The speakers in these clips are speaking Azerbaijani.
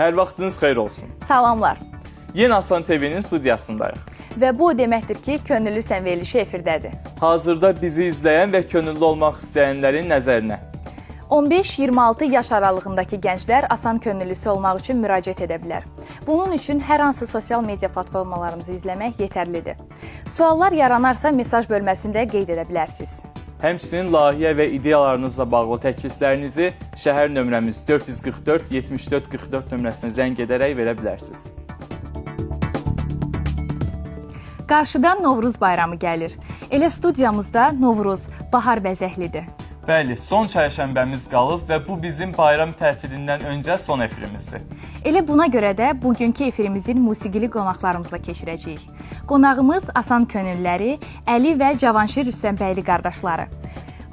Hər vaxtınız xeyir olsun. Salamlar. Yeni Asan TV-nin studiyasındayıq. Və bu o deməkdir ki, könüllü sən verilişi efirdədir. Hazırda bizi izləyən və könüllü olmaq istəyənlərin nəzərinə 15-26 yaş aralığındakı gənclər Asan könüllüsü olmaq üçün müraciət edə bilər. Bunun üçün hər hansı sosial media platformalarımızı izləmək yetərlidir. Suallar yaranarsa mesaj bölməsində qeyd edə bilərsiniz. Həmçinin layihə və ideyalarınızla bağlı təkliflərinizi şəhər nömrəmiz 444 74 44 nömrəsinə zəng edərək verə bilərsiniz. Qarşıdan Novruz bayramı gəlir. Elə studiyamızda Novruz, bahar bəzəklidir. Bəli, son çərşənbəmiz qalıb və bu bizim bayram tətilindən öncə son efirimizdir. Elə buna görə də bugünkü efirimizin musiqili qonaqlarımızla keçirəcəyik. Qonağımız Asan könüllüləri Əli və Cavanşir Rüstəmbəyli qardaşları.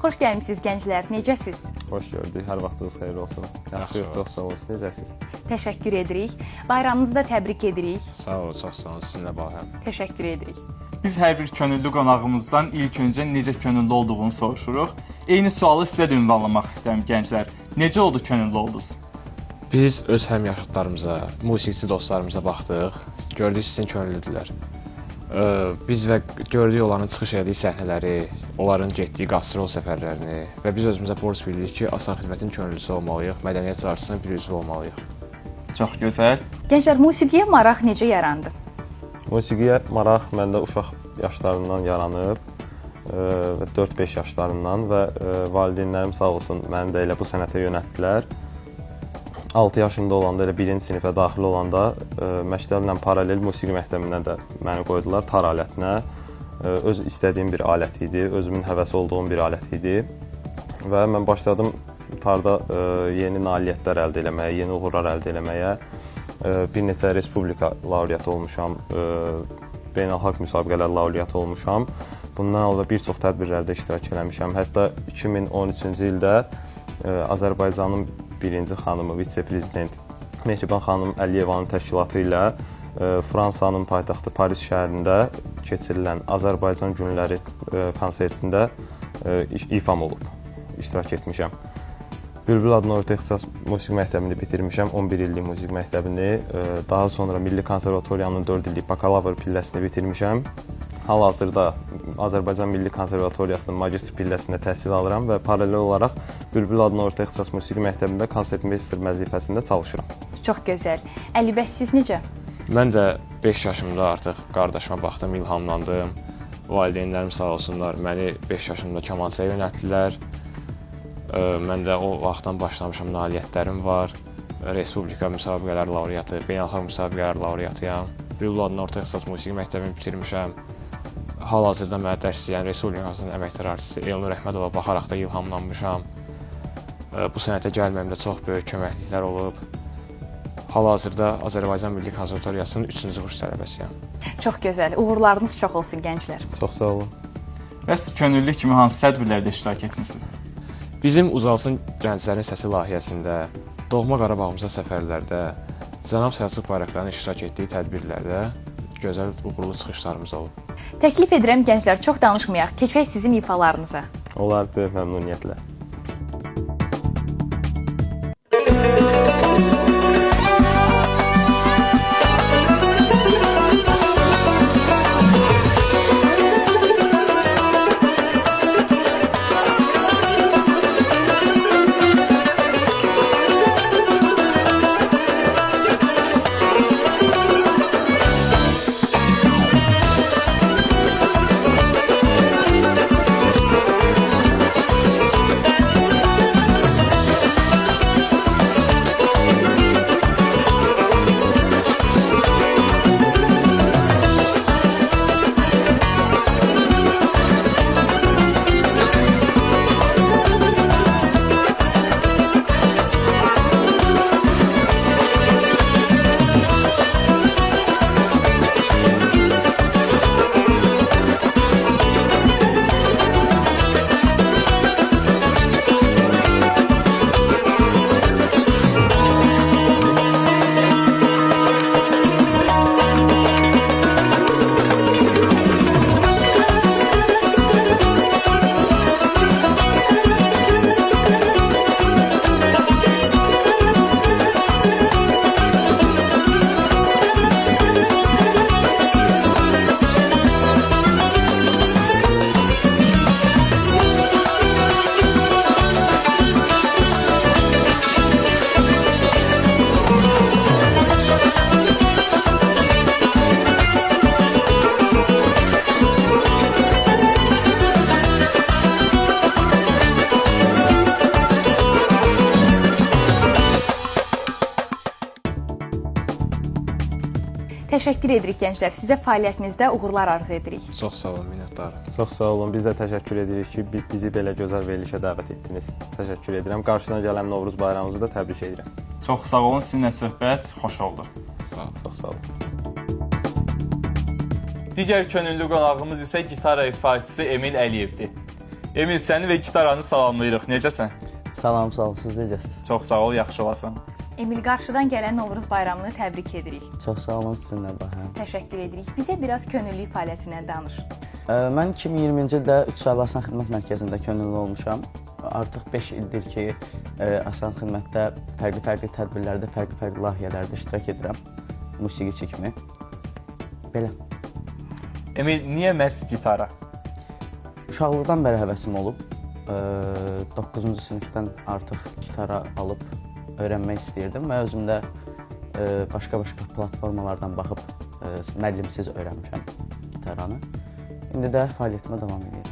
Xoş gəlmisiniz gənclər, necəsiz? Xoş gördük, hər vaxtınız xeyir olsun. Yaxşı, çox sağ olun, necəsiz? Təşəkkür edirik. Bayramınızı da təbrik edirik. Sağ olun, çox sağ olun, sizinlə bağlı. Təşəkkür edirik. Biz hər bir könüllü qonağımızdan ilk öncə necə könüllü olduğunu soruşuruq. Eyni sualı sizə də ünvanlamaq istəyirəm gənclər. Necə oldu könüllü oldunuz? Biz öz həmyaşıdlarımıza, musiqiçi dostlarımıza baxdıq, gördük sizin könüllüdürlər. Biz və gördük onların çıxış etdiyi səhnələri, onların getdiyi qastrol səfərlərini və biz özümüzə borc bilirik ki, Asan xidmətin könüllüsü olmalıyıq, mədəniyyət çağrısının bir üzvü olmalıyıq. Çox gözəl. Gənclər, musiqiyə maraq necə yarandı? Musiqiyə maraq məndə uşaq yaşlarından yaranıb və 4-5 yaşlarından və valideynlərim sağ olsun məni də elə bu sənətə yönəltdilər. 6 yaşımda olanda, elə 1-ci sinifə daxil olanda məktəblə paralel musiqi məktəbinə də məni qoydular tar alətinə. Öz istədiyim bir alət idi, özümün həvəsi olduğum bir alət idi və mən başladım tarda yeni nailiyyətlər əldə eləməyə, yeni uğurlar əldə eləməyə. Bir neçə respublika laureatı olmuşam, beynəlxalq müsabiqələr laureatı olmuşam. Bundan əlavə bir çox tədbirlərdə iştirak eləmişəm. Hətta 2013-cü ildə Azərbaycanın birinci xanımı, vitse-prezident Mehriban xanım Əliyevanın təşkilatı ilə Fransanın paytaxtı Paris şəhərində keçirilən Azərbaycan günləri konsertində ifam olub, iştirak etmişəm. Bülbül adına orta ixtisas musiqi məktəbini bitirmişəm, 11 illik musiqi məktəbini. Daha sonra Milli Konservatoriyanın 4 illik bakalavr pilləsini bitirmişəm. Hal-hazırda Azərbaycan Milli Konservatoriyasının magistr pilləsində təhsil alıram və paralel olaraq Bülbül adına orta ixtisas musiqi məktəbində konsertmeyster vəzifəsində çalışıram. Çox gözəl. Əli, bəs siz necə? Mən də 5 yaşımda artıq qardaşıma baxdım, ilhamlandım. Valideynlərim sağ olsunlar, məni 5 yaşımda kemansıya yönəltdilər. Mən də o vaxtdan başlamışam, nailiyyətlərim var. Respublika müsabiqələr laureatı, beynəlxalq müsabiqələr laureatıyam. Bülbül adına orta ixtisas musiqi məktəbini bitirmişəm. Hal-hazırda mənə dərs deyən Respublikasının əməkdar artisti Elnur Əhmədova baxaraq da ilhamlanmışam. Bu sənətə gəlməyimdə çox böyük köməkliklər olub. Hal-hazırda Azərbaycan Milli Konservatoriyasının 3-cü kurs tələbəsiyəm. Çox gözəl. Uğurlarınız çox olsun gənclər. Çox sağ olun. Bəs könüllü kimi hansı tədbirlərdə iştirak etmisiniz? Bizim Uzalsın Gənclərin Səsi layihəsində, Doğma Qarabağımıza səfərlərdə, Cənab Səlcuq Bayraktarın iştirak etdiyi tədbirlərdə gözəl, uğurlu çıxışlarımız olub. Təklif edirəm gənclər, çox danışmayaq. Keçək sizin ifalarınıza. Olar, böyük məmnuniyyətlə. Təşəkkür edirik gənclər. Sizə fəaliyyətinizdə uğurlar arzu edirik. Çox sağ olun, minnətdarım. Çox sağ olun. Biz də təşəkkür edirik ki, bizi belə gözəl verilişə dəvət etdiniz. Təşəkkür edirəm. Qarşıdan gələn Novruz bayramımızı da təbrik edirəm. Çox sağ olun, sizinlə söhbət xoş oldu. Sağ olun. Çox sağ olun. Digər könüllü qonağımız isə gitara ifaçısı Emil Əliyevdir. Emil, səni və gitaranı salamlayırıq. Necəsən? Salam, sağ olun. Siz necəsiniz? Çox sağ ol, yaxşı olasan. Emil, qarşıdan gələn Novruz bayramını təbrik edirik. Çox sağ olun sizinlə baxın. Təşəkkür edirik. Bizə biraz könüllü fəaliyyətindən danış. Mən 2020-ci ildə 3 saylı Asan Xidmət Mərkəzində könüllü olmuşam. Artıq 5 ildir ki, Asan Xidmətdə fərqli tədbirlərdə, fərqli layihələrdə iştirak edirəm. Musiqiçi kimi. Belə. Emil, niyə məhz gitara? Uşaqlıqdan bəri həvəsim olub. 9-cu sinifdən artıq gitara alıb öyrənmək istəyirdim və özümdə başqa-başqa platformalardan baxıb müəllimsiz öyrənmişəm gitaranı. İndi də fəaliyyətimə davam edirəm.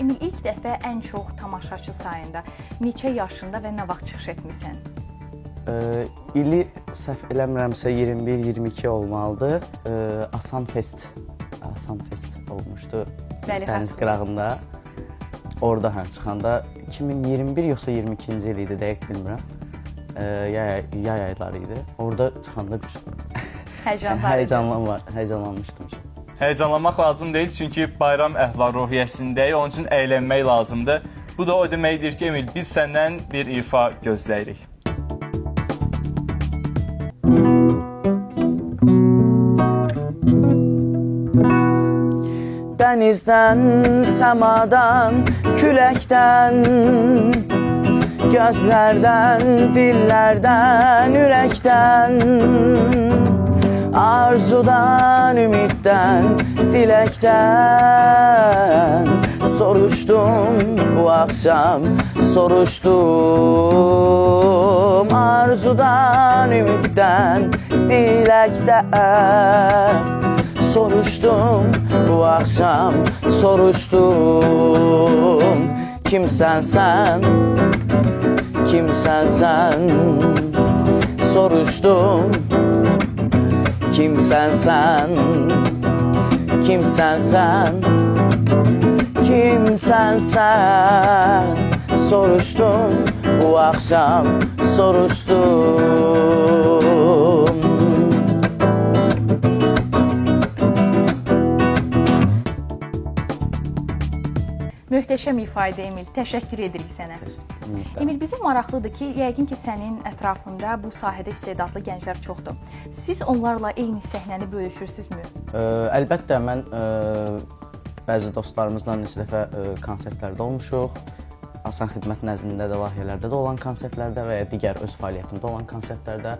Emil, ilk dəfə ən çox tamaşaçı sayında neçə yaşında və nə vaxt çıxış etmisən? İli səhv eləmirəmsə 21-22 olmalıdır. Asan Fest olmuşdu. Bəli, dəniz qırağında. Orada çıxanda 2021 yoxsa 22-ci il idi, dəqiq bilmirəm. Yay ayları idi. Orada çıxanda bir həyəcanlanmışdım. Həyəcanlanmaq lazım deyil, çünki bayram əhval-ruhiyyəsindəyik, onun üçün əylənmək lazımdır. Bu da o deməkdir ki, Emil, biz səndən bir ifa gözləyirik. Dənizdən, səmadan, küləkdən, gözlərdən, dillərdən, ürəkdən, arzudan, ümiddən, diləkdən soruşdum bu axşam, soruşdum arzudan, ümiddən, diləkdən soruşdum bu axşam, soruşdum kimsən sən, kimsən sən, soruşdum kimsən sən, kimsən sən, kimsən sən, soruşdum bu axşam, soruşdum. Möhtəşəm ifadə Emil, təşəkkür edirik sənə. Emil, bizim maraqlıdır ki, yəqin ki, sənin ətrafında bu sahədə istedadlı gənclər çoxdur. Siz onlarla eyni səhnəni bölüşürsünüzmü? Əlbəttə, mən bəzi dostlarımızla neçə dəfə konsertlərdə olmuşuq. Asan Xidmət nəzdində də, layihələrdə də olan konsertlərdə və ya digər öz fəaliyyətimdə olan konsertlərdə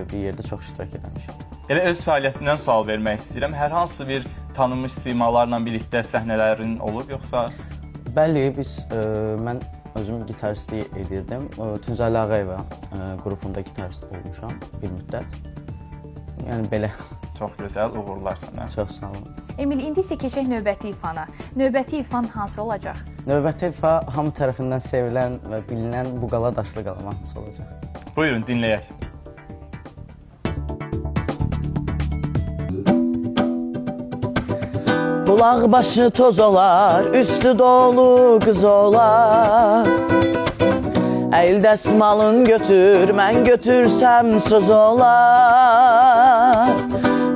bir yerdə çox iştirak etmişəm. Elə öz fəaliyyətindən sual vermək istəyirəm. Hər hansı bir tanınmış simalarla birlikdə səhnələrin olub, yoxsa? Bəli, mən özüm gitaristlik edirdim. Tuncaylı Ağayeva qrupunda gitarist olmuşam bir müddət. Yəni belə. Çox gözəl, uğurlar sənə. Çox sağ olun. Emil, indi isə keçək növbəti ifana. Növbəti ifan hansı olacaq? Növbəti ifa hamı tərəfindən sevilən və bilinən Buqala Daşlı Qala mahnısı olacaq. Buyurun, dinləyək. Bulaq başı toz olar, üstü dolu qız olar. Əyil dəsmalın götür, mən götürsəm söz olar.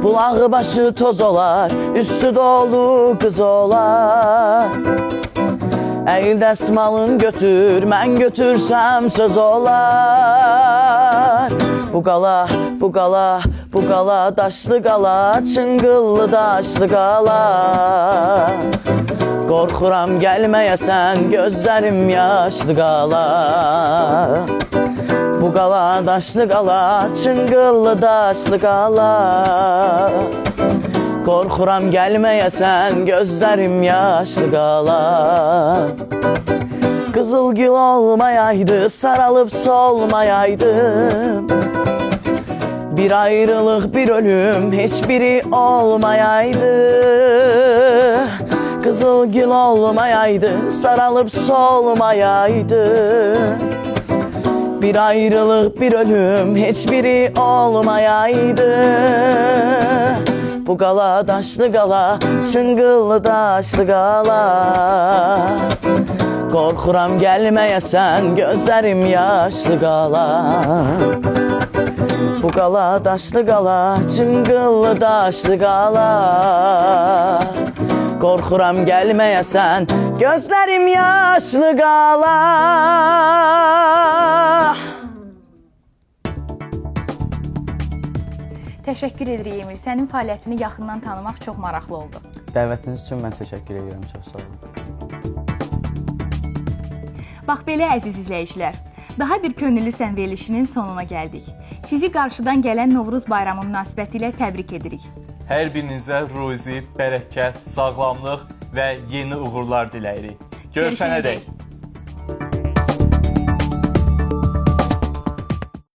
Bulaq başı toz olar, üstü dolu qız olar. Əyil dəsmalın götür, mən götürsəm söz olar. Buqala, buqala, buqala, daşlı qala, çıngıllı daşlı qala. Qorxuram gəlməyəsən, gözlərim yaşlı qala. Buqala, daşlı qala, çıngıllı daşlı qala. Qorxuram gəlməyəsən, gözlərim yaşlı qala. Qızıl gül olmayaydı, saralıb solmayaydım. Bir ayrılıq, bir ölüm, heç biri olmayaydı. Qızıl gül olmayaydı, saralıb solmayaydı. Bir ayrılıq, bir ölüm, heç biri olmayaydı. Bu qala daşlı qala, çınqıllı daşlı qala. Qorxuram gəlməyəsən, gözlərim yaşlı qala. Bu qala daşlı qala, çınqıllı daşlı qala. Qorxuram gəlməyəsən, gözlərim yaşlı qala. Təşəkkür edirik Emil. Sənin fəaliyyətini yaxından tanımaq çox maraqlı oldu. Dəvətiniz üçün mən təşəkkür edirəm, çox sağ olun. Bax belə əziz izləyicilər, daha bir könüllü sən verilişinin sonuna gəldik. Sizi qarşıdan gələn Novruz bayramı münasibətilə təbrik edirik. Hər birinizə ruzi, bərəkət, sağlamlıq və yeni uğurlar diləyirik. Görüşənədək.